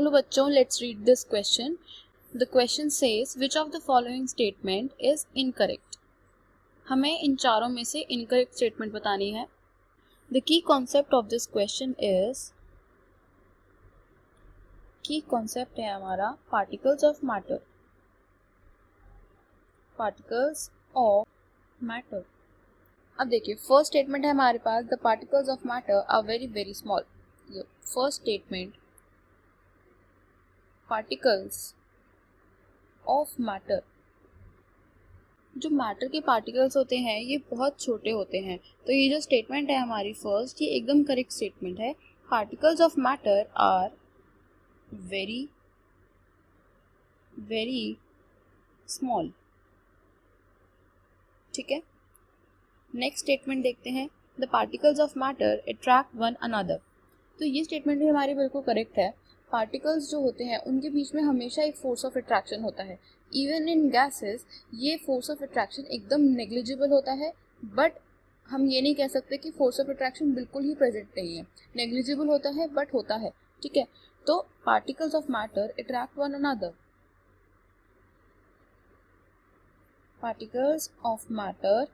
चलो बच्चों, let's read this question. The question says which of the following statement is incorrect. हमें इन चारों में से इनकरेक्ट स्टेटमेंट बतानी है. The key concept of this question is, key concept है हमारा particles of matter. Particles of matter. अब देखिए, फर्स्ट स्टेटमेंट है हमारे पास, the particles of matter are very very small. First statement, particles of matter. जो मैटर के particles होते हैं ये बहुत छोटे होते हैं. तो ये जो स्टेटमेंट है हमारी फर्स्ट, ये एकदम करेक्ट स्टेटमेंट है. Particles of matter are very very small. ठीक है. नेक्स्ट स्टेटमेंट देखते हैं, the particles of matter attract one another. तो ये स्टेटमेंट भी हमारी बिल्कुल करेक्ट है. पार्टिकल्स जो होते हैं उनके बीच में हमेशा एक फोर्स ऑफ अट्रैक्शन होता है. इवन इन गैसेस ये फोर्स ऑफ अट्रैक्शन एकदम नेग्लिजिबल होता है, बट हम ये नहीं कह सकते कि फोर्स ऑफ अट्रैक्शन बिल्कुल ही प्रेजेंट नहीं है. नेग्लिजिबल होता है बट होता है. ठीक है. तो particles of matter attract one another. Particles of matter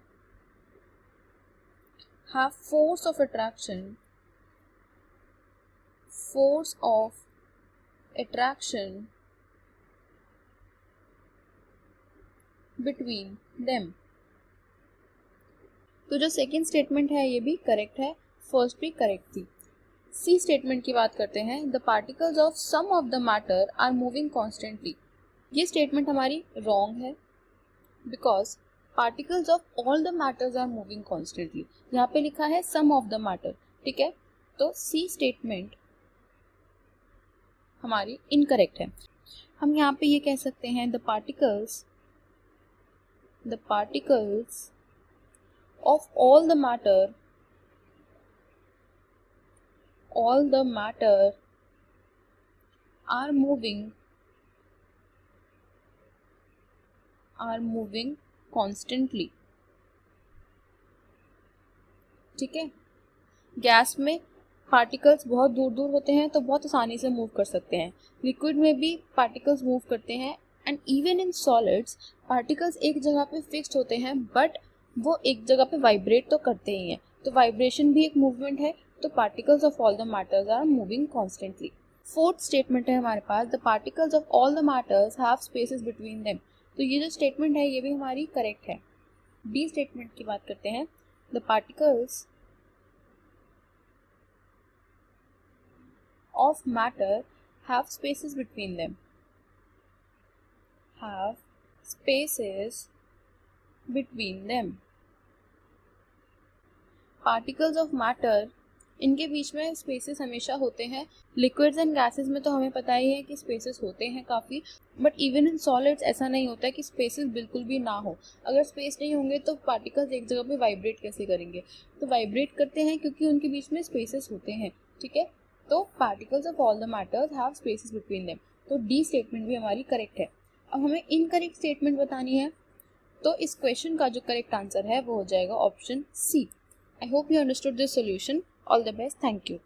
have force of attraction between them. तो जो सेकेंड स्टेटमेंट है ये भी करेक्ट है, फर्स्ट भी करेक्ट थी. सी स्टेटमेंट की बात करते हैं, the particles of some of the matter are moving constantly. ये स्टेटमेंट हमारी रॉन्ग है, because particles of all the matters are moving constantly. यहाँ पे लिखा है सम ऑफ द मैटर. ठीक है. तो सी स्टेटमेंट हमारी इनकरेक्ट है. हम यहाँ पे ये कह सकते हैं, the particles of all the matter are moving constantly. ठीक है. गैस में पार्टिकल्स बहुत दूर दूर होते हैं तो बहुत आसानी से मूव कर सकते हैं. लिक्विड में भी पार्टिकल्स मूव करते हैं. And even in solids particles एक जगह पे फिक्स्ड होते हैं, बट वो एक जगह पे वाइब्रेट तो करते ही हैं. तो वाइब्रेशन भी एक मूवमेंट है. तो particles of all the matters are moving constantly. Fourth statement है हमारे पास, the particles of all the matters have spaces between them. तो ये जो स्टेटमेंट है ये भी हमारी करेक्ट है. डी स्टेटमेंट की बात करते हैं, the particles of matter have spaces between them. Particles of matter, इनके बीच में स्पेसेस हमेशा होते हैं. लिक्विड्स एंड गैसेस में तो हमें पता ही है कि स्पेसेस होते हैं काफ़ी, बट इवन इन सॉलिड्स ऐसा नहीं होता है कि स्पेसेस बिल्कुल भी ना हो. अगर स्पेस नहीं होंगे तो पार्टिकल्स एक जगह पे वाइब्रेट कैसे करेंगे. तो वाइब्रेट करते हैं क्योंकि उनके बीच में स्पेसेस होते हैं. ठीक है. तो particles of all the matters have spaces between them. तो डी स्टेटमेंट भी हमारी करेक्ट है. अब हमें इनकरेक्ट स्टेटमेंट बतानी है, तो इस क्वेश्चन का जो करेक्ट आंसर है वो हो जाएगा option C. I hope you understood this solution. All the best. Thank you.